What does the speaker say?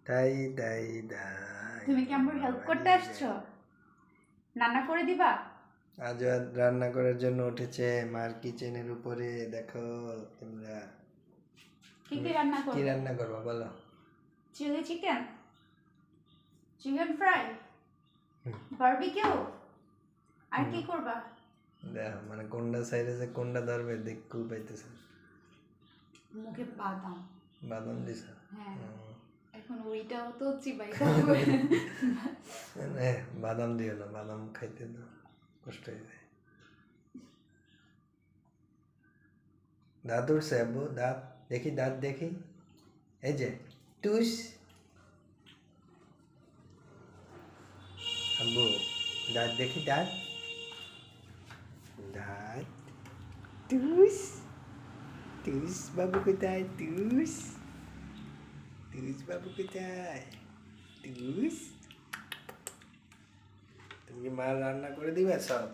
তাই তাই তাই। তুমি কি আমার হেল্প করতে আসছো? রান্না করে দিবা? আজ রান্না করার জন্য উঠেছে মার কিচেনের উপরে। দেখো তোমরা কি কি রান্না কি করবে? রান্না করবা বলো? Chilli chicken, chicken fry, barbecue, আর কি করবা? দেখো মানে কোনটা সাইডে যে কোনটা ধরবে দেখতে পাইতেছে। মুখে বাদাম। বাদাম দিছ? হ্যাঁ, এখন ওইটাও তো চিবাইতে হবে। বাদাম দিও না, বাদাম খাইতে দাও, কষ্ট হয়ে যায়। দাঁত উঠছে আব্বু, দাঁত দেখি, দাঁত দেখি। এই যে টুস আব্বু, দাঁত দেখি, দাঁত দাঁত। টুস টুস বাবু কোথায়? টুস টুস বাবু কোথায়? টুস তুমি মা রান্না করে দিবে সব?